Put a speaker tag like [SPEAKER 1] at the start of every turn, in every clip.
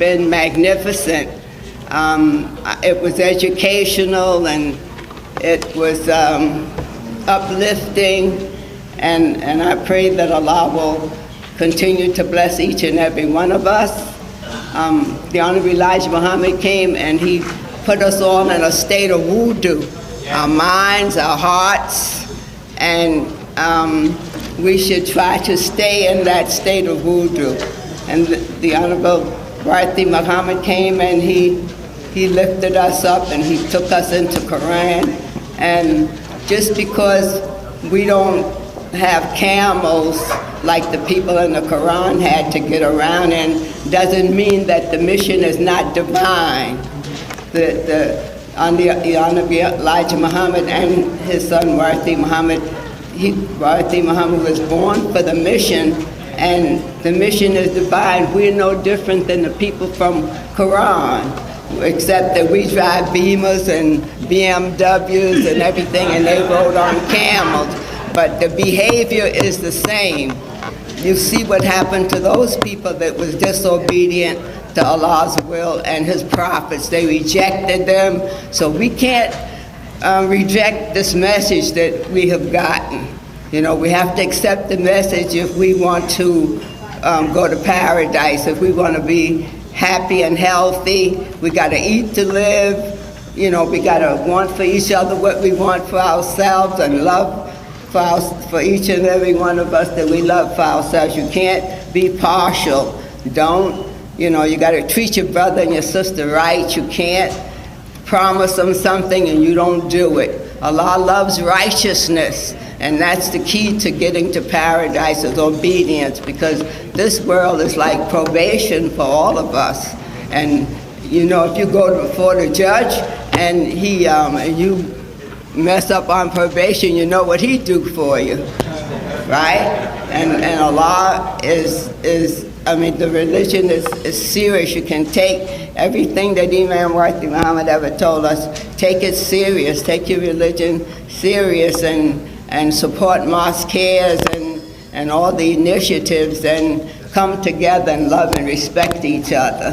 [SPEAKER 1] been magnificent. It was educational and it was uplifting, and I pray that Allah will continue to bless each and every one of us. The Honorable Elijah Muhammad came and he put us all in a state of wudu, our minds, our hearts, and we should try to stay in that state of wudu. And the Honorable Awardees Muhammad came and he lifted us up and he took us into Quran. And just because we don't have camels like the people in the Quran had to get around in doesn't mean that the mission is not divine. The Honorable Elijah Muhammad and his son Awardees Muhammad, Awardees Muhammad was born for the mission, and the mission is divine. We're no different than the people from Quran, except that we drive Beamers and BMWs and everything, and they rode on camels. But the behavior is the same. You see what happened to those people that was disobedient to Allah's will and His prophets. They rejected them. So we can't reject this message that we have gotten. You know, we have to accept the message if we want to go to paradise, if we want to be happy and healthy. We got to eat to live. You know, we got to want for each other what we want for ourselves, and love for each and every one of us that we love for ourselves. You can't be partial. You know, you got to treat your brother and your sister right. You can't promise them something and you don't do it. Allah loves righteousness, and that's the key to getting to paradise, is obedience, because this world is like probation for all of us. And you know, if you go before the judge and you mess up on probation, you know what He'd do for you, right? And Allah is I mean, the religion is serious. You can take everything that Imam Muhammad ever told us, take it serious, take your religion serious, and support Mosque and all the initiatives, and come together and love and respect each other.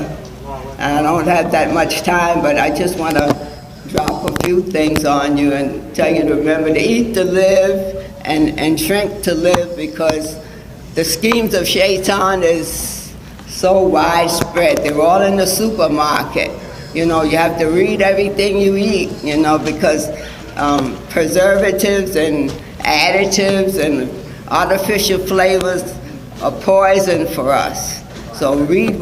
[SPEAKER 1] And I don't have that much time, but I just want to drop a few things on you and tell you to remember to eat to live and drink to live, because the schemes of Shaitan is so widespread. They're all in the supermarket. You know, you have to read everything you eat, you know, because preservatives and additives and artificial flavors are poison for us. So read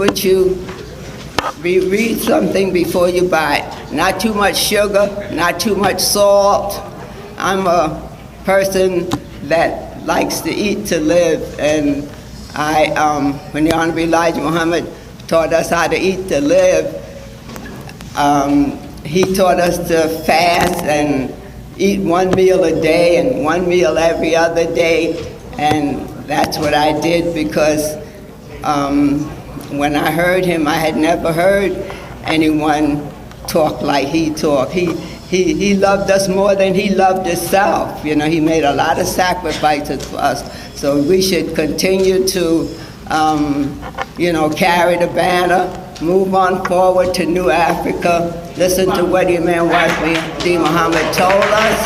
[SPEAKER 1] something before you buy it. Not too much sugar, not too much salt. I'm a person that likes to eat to live, and when the Honorable Elijah Muhammad taught us how to eat to live, he taught us to fast and eat one meal a day and one meal every other day, and that's what I did, because when I heard him, I had never heard anyone talk like he talked. He loved us more than he loved himself. You know, he made a lot of sacrifices for us. So we should continue to, you know, carry the banner, move on forward to New Africa, listen to what Imam Muhammad told us,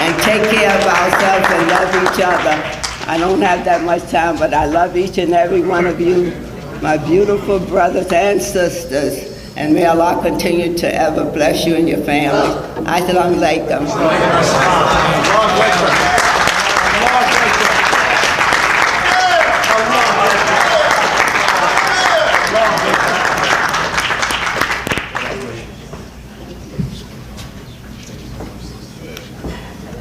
[SPEAKER 1] and take care of ourselves and love each other. I don't have that much time, but I love each and every one of you, my beautiful brothers and sisters. And may Allah continue to ever bless you and your family. Assalamu alaikum.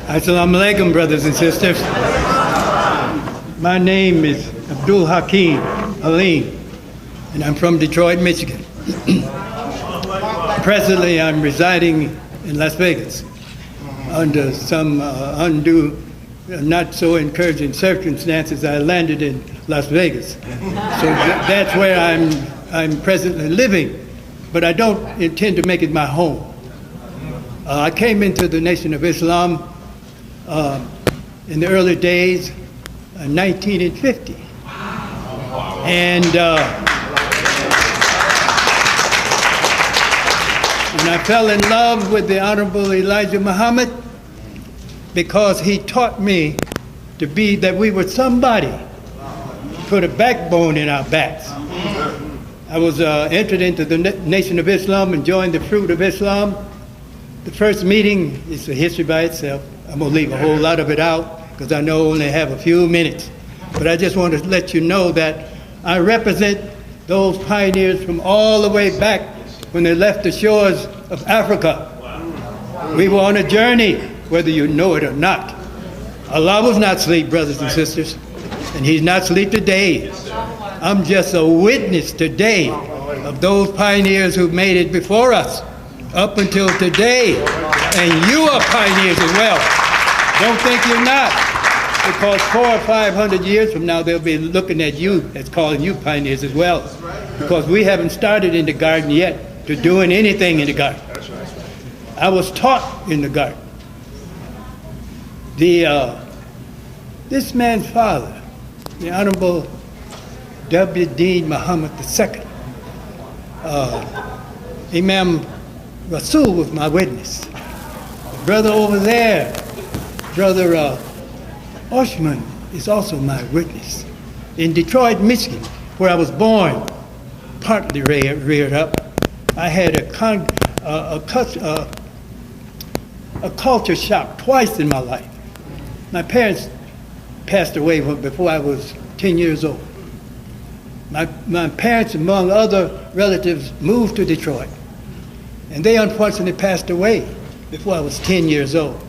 [SPEAKER 2] Assalamu alaikum, brothers and sisters. My name is Abdul Hakim Alim, and I'm from Detroit, Michigan. Presently, I'm residing in Las Vegas under some undue, not so encouraging circumstances. I landed in Las Vegas, so that's where I'm presently living. But I don't intend to make it my home. I came into the Nation of Islam in the early days, 1950, and And I fell in love with the Honorable Elijah Muhammad because he taught me that we were somebody, put a backbone in our backs. I was entered into the Nation of Islam and joined the Fruit of Islam. The first meeting is a history by itself. I'm going to leave a whole lot of it out because I know I only have a few minutes. But I just want to let you know that I represent those pioneers from all the way back when they left the shores of Africa. We were on a journey, whether you know it or not. Allah was not asleep, brothers and sisters, and He's not asleep today. I'm just a witness today of those pioneers who made it before us up until today. And you are pioneers as well. Don't think you're not, because 400 or 500 years from now, they'll be looking at you as calling you pioneers as well. Because we haven't started in the garden yet to doing anything in the garden. I was taught in the garden. This man's father, the Honorable W. Deen Mohammed II, Imam Rasul was my witness. The brother over there, Brother Oshman, is also my witness. In Detroit, Michigan, where I was born, partly reared up, I had a culture shock twice in my life. My parents passed away before I was 10 years old. My parents, among other relatives, moved to Detroit. And they unfortunately passed away before I was 10 years old.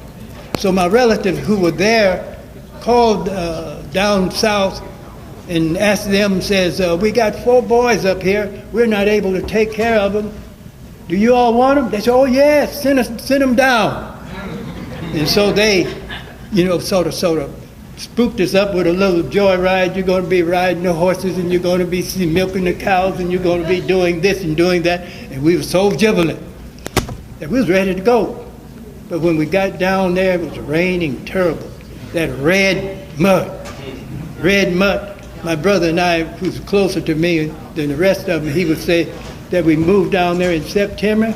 [SPEAKER 2] So my relatives who were there called down south and asked them, says, we got 4 boys up here. We're not able to take care of them. Do you all want them? They said, oh yes, send them down. And so they, sort of spooked us up with a little joyride. You're going to be riding the horses, and you're going to be milking the cows, and you're going to be doing this and doing that. And we were so jubilant that we was ready to go. But when we got down there, it was raining terrible. That red mud. My brother and I, who's closer to me than the rest of them, he would say that we moved down there in September.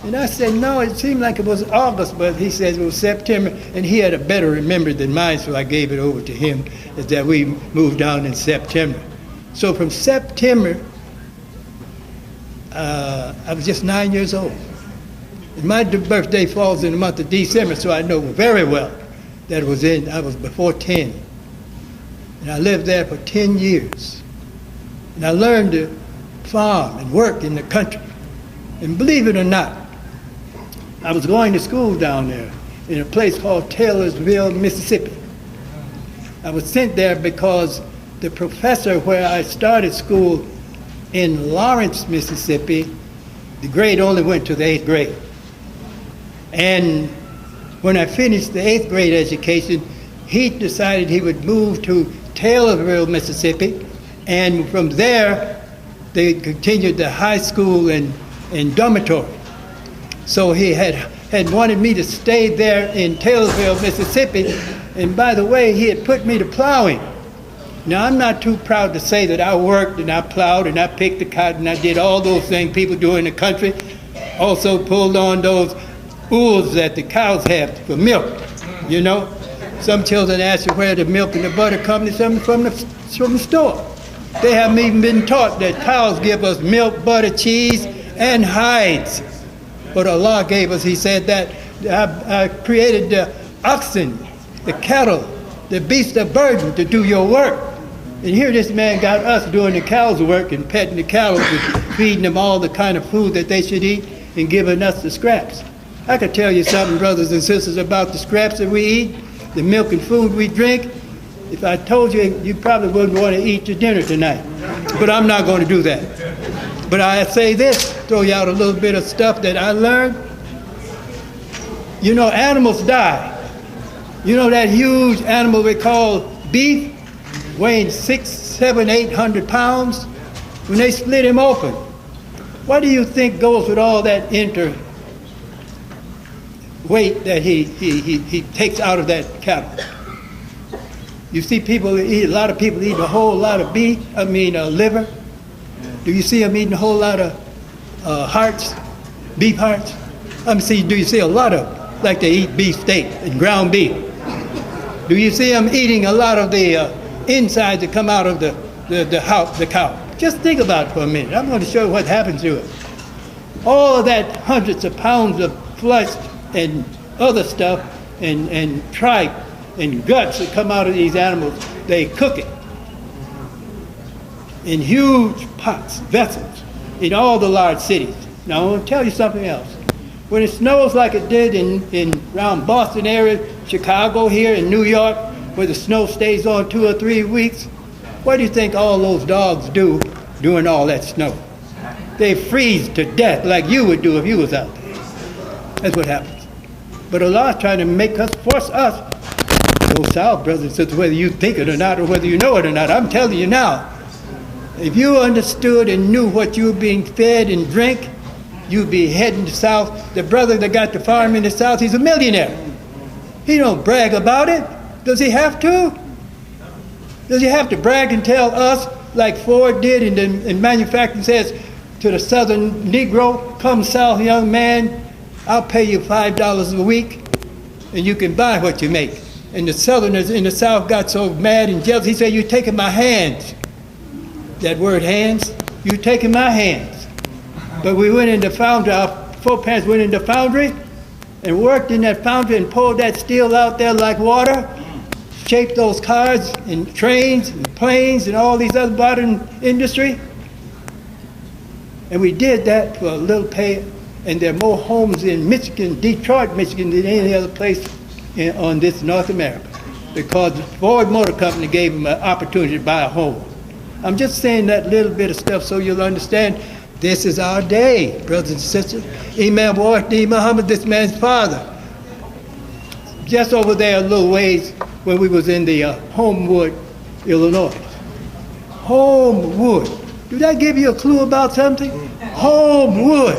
[SPEAKER 2] And I said, no, it seemed like it was August, but he says it was September, and he had a better remember than mine, so I gave it over to him, is that we moved down in September. So from September, I was just 9 years old. And my birthday falls in the month of December, so I know very well that I was before 10. And I lived there for 10 years. And I learned to farm and work in the country. And believe it or not, I was going to school down there in a place called Taylorsville, Mississippi. I was sent there because the professor where I started school in Lawrence, Mississippi, the grade only went to the 8th grade. And when I finished the 8th grade education, he decided he would move to Taylorsville, Mississippi, and from there they continued the high school and dormitory. So he had wanted me to stay there in Taylorsville, Mississippi, and by the way, he had put me to plowing. Now, I'm not too proud to say that I worked and I plowed and I picked the cotton, I did all those things people do in the country. Also pulled on those ools that the cows have for milk, Some children ask you where the milk and the butter come from the store. They haven't even been taught that cows give us milk, butter, cheese, and hides. But Allah gave us, He said that I created the oxen, the cattle, the beasts of burden to do your work. And here this man got us doing the cows' work and petting the cattle and feeding them all the kind of food that they should eat and giving us the scraps. I could tell you something, brothers and sisters, about the scraps that we eat, the milk and food we drink. If I told you, you probably wouldn't want to eat your dinner tonight. But I'm not going to do that. But I say this, throw you out a little bit of stuff that I learned. Animals die. That huge animal we call beef, weighing 600, 700, 800 pounds, when they split him open, what do you think goes with all that weight that he takes out of that cattle? You see a lot of people eat a whole lot of liver. Do you see them eating a whole lot of hearts, beef hearts? Do you see a lot of them, like they eat beef steak and ground beef? Do you see them eating a lot of the insides that come out of the cow? Just think about it for a minute. I'm going to show you what happens to it. All of that hundreds of pounds of flesh and other stuff and tripe and guts that come out of these animals, they cook it in huge pots, vessels, in all the large cities. Now, I want to tell you something else. When it snows like it did in around Boston area, Chicago here, in New York, where the snow stays on 2 or 3 weeks, what do you think all those dogs do during all that snow? They freeze to death like you would do if you was out there. That's what happens. But Allah's trying to force us, go south, brothers and sisters, whether you think it or not, or whether you know it or not. I'm telling you now, if you understood and knew what you were being fed and drink, you'd be heading south. The brother that got the farm in the south, he's a millionaire. He don't brag about it. Does he have to? Does he have to brag and tell us, like Ford did in manufacturing, says to the southern Negro, come south, young man, I'll pay you $5 a week, and you can buy what you make. And the southerners in the south got so mad and jealous, he said, you're taking my hands. That word hands, you're taking my hands. But we went into foundry, our foreparents went into foundry and worked in that foundry and pulled that steel out there like water, shaped those cars and trains and planes and all these other modern industry. And we did that for a little pay, and there are more homes in Michigan, Detroit, Michigan, than any other place on this North America, because the Ford Motor Company gave them an opportunity to buy a home. I'm just saying that little bit of stuff so you'll understand this is our day, brothers and sisters. Imam Awardees, Mohammed, this man's father. Just over there a little ways when we was in the Homewood, Illinois. Homewood. Did that give you a clue about something? Homewood.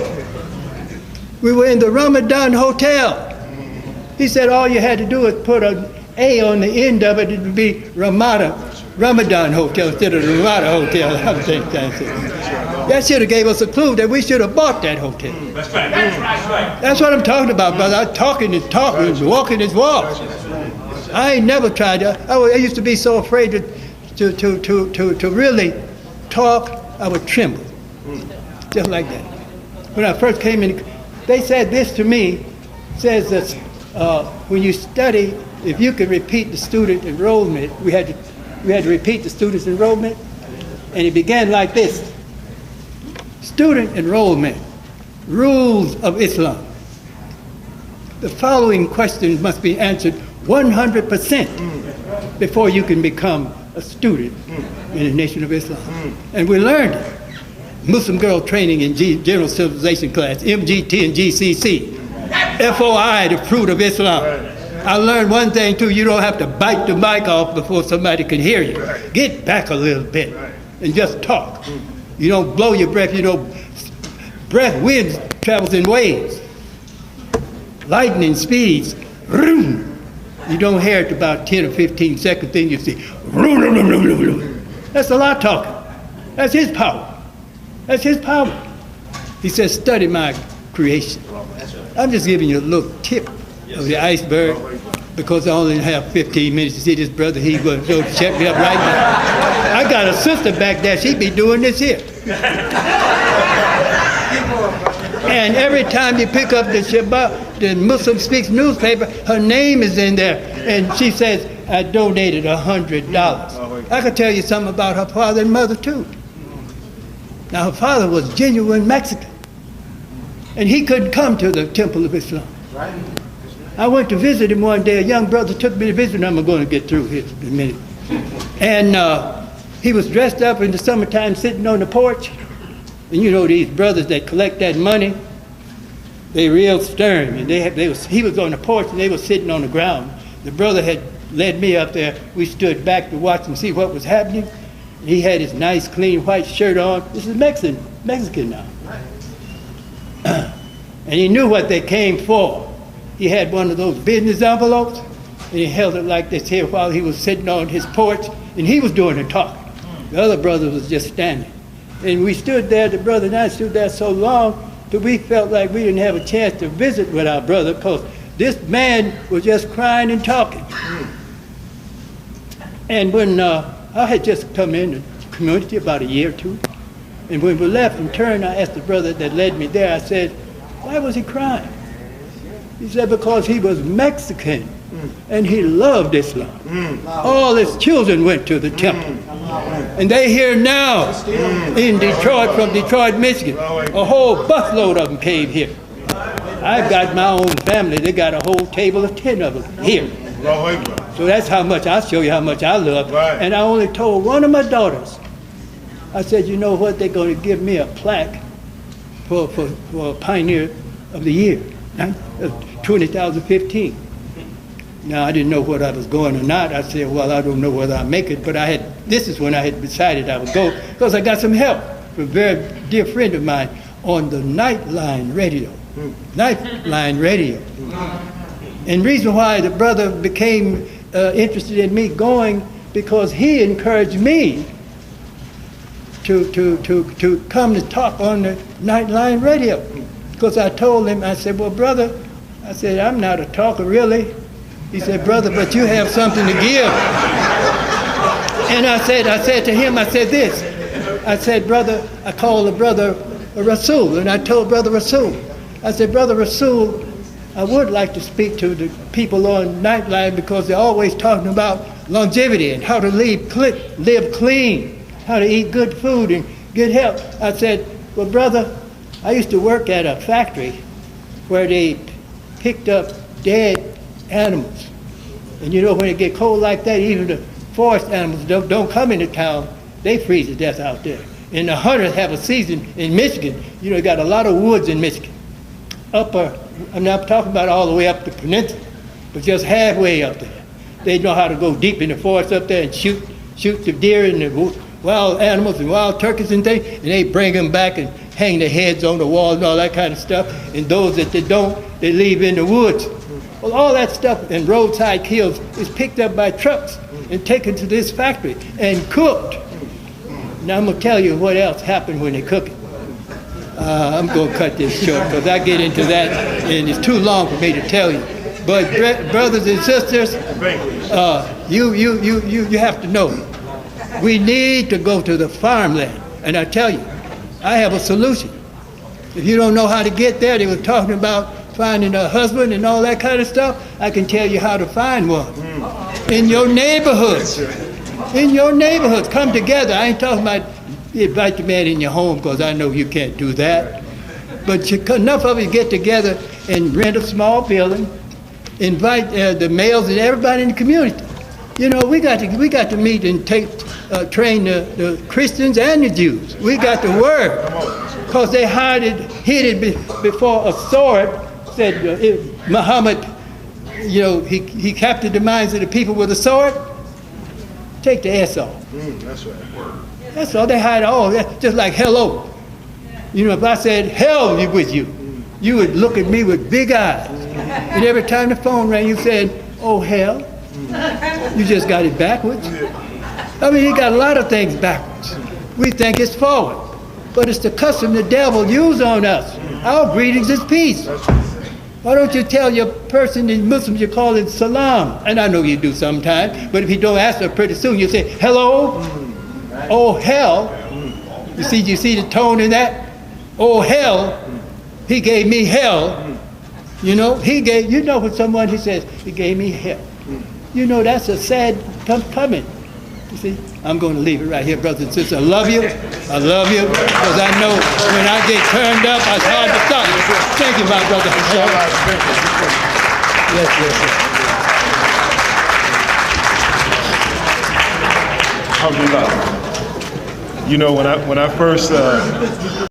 [SPEAKER 2] We were in the Ramadan Hotel. He said all you had to do was put an A on the end of it, it would be Ramadan Hotel instead of the Ramada Hotel. That should have gave us a clue that we should have bought that hotel.
[SPEAKER 3] That's right. That's right.
[SPEAKER 2] That's what I'm talking about, brother. I'm talking is talking, walking is walk. I ain't never tried that. I used to be so afraid to really talk, I would tremble. Just like that. When I first came in, they said this to me, says that when you study, if you could repeat the student enrollment, we had to repeat the student's enrollment, and it began like this. Student enrollment, rules of Islam. The following questions must be answered 100% before you can become a student in the Nation of Islam. And we learned it. Muslim girl training in general civilization class, MGT and GCC. FOI, the fruit of Islam. I learned one thing too, you don't have to bite the mic off before somebody can hear you. Get back a little bit and just talk. You don't blow your breath, wind travels in waves. Lightning speeds, you don't hear it about 10 or 15 seconds, then you see, that's a lot talking. That's his power. That's his power. He says, study my creation. I'm just giving you a little tip of the iceberg because I only have 15 minutes to see this brother. He's going to check me up right now. I got a sister back there. She be doing this here. And every time you pick up the Shabbat, the Muslim Speaks newspaper, her name is in there. And she says, I donated $100. I could tell you something about her father and mother too. Now her father was genuine Mexican. And he couldn't come to the Temple of Islam. I went to visit him one day. A young brother took me to visit him. I'm going to get through here in a minute. And he was dressed up in the summertime sitting on the porch. And you know these brothers that collect that money, they real stern. And he was on the porch and they were sitting on the ground. The brother had led me up there. We stood back to watch and see what was happening. He had his nice clean white shirt on. This is Mexican now. And he knew what they came for. He had one of those business envelopes, and he held it like this here while he was sitting on his porch, and he was doing the talking. The other brother was just standing. And we stood there, the brother and I stood there so long, but we felt like we didn't have a chance to visit with our brother because this man was just crying and talking. And when I had just come in the community about a year or two, and when we left and turned, I asked the brother that led me there, I said, why was he crying? He said, because he was Mexican and he loved Islam. All his children went to the temple. And they here now in Detroit, from Detroit, Michigan. A whole busload of them came here. I've got my own family. They got a whole table of 10 of them here. So that's how much, I'll show you how much I love. And I only told one of my daughters, I said, you know what, they're going to give me a plaque for Pioneer of the Year, 2015. Now, I didn't know whether I was going or not. I said, well, I don't know whether I make it, but this is when I had decided I would go, because I got some help from a very dear friend of mine on the Nightline radio. Nightline radio. And reason why the brother became interested in me going, because he encouraged me to come to talk on the Nightline radio. Because I told him, I said, well, brother, I said, I'm not a talker, really. He said, brother, but you have something to give. And I said to him, I said this. I said, brother, I called the brother Rasul, and I told brother Rasul, I said, brother Rasul, I would like to speak to the people on Nightline because they're always talking about longevity and how to live clean, how to eat good food and good health. I said, well, brother, I used to work at a factory where they picked up dead animals. And you know, when it get cold like that, even the forest animals don't come into town. They freeze to death out there. And the hunters have a season in Michigan. You know, you got a lot of woods in Michigan. I'm not talking about all the way up the peninsula, but just halfway up there. They know how to go deep in the forest up there and shoot the deer and the wild animals and wild turkeys and things, and they bring them back and hang their heads on the wall and all that kind of stuff. And those that they don't, they leave in the woods. Well, all that stuff in roadside kills is picked up by trucks and taken to this factory and cooked. Now I'm going to tell you what else happened when they cook it. I'm going to cut this short because I get into that and it's too long for me to tell you. But brothers and sisters, you have to know, we need to go to the farmland. And I tell you, I have a solution. If you don't know how to get there, they were talking about finding a husband and all that kind of stuff. I can tell you how to find one. In your neighborhoods. In your neighborhoods. Come together. I ain't talking about invite the man in your home because I know you can't do that. But enough of you get together and rent a small building, invite the males and everybody in the community. You know, we got to meet and train the Christians and the Jews. We got the word. Because they hid it before a sword. Said Mohammed, you know, he captured the minds of the people with a sword. Take the S off.
[SPEAKER 3] That's right.
[SPEAKER 2] That's all. They hide all that, just like hello. You know, if I said hell with you, you would look at me with big eyes. And every time the phone rang, you said, oh hell. You just got it backwards. I mean, you got a lot of things backwards. We think it's forward, but it's the custom the devil used on us. Our greetings is peace. Why don't you tell your person, the Muslims, you call it salam? And I know you do sometimes, but if you don't answer pretty soon, you say, hello? Oh, hell. You see the tone in that? Oh, hell. He gave me hell. You know, when someone, he says, he gave me hell. You know, that's a sad coming. You see, I'm going to leave it right here, brothers and sisters. I love you. I love you because I know when I get turned up, it's hard to stop. Thank you, my brother.
[SPEAKER 3] Yes. Alhamdulillah. You know, when I first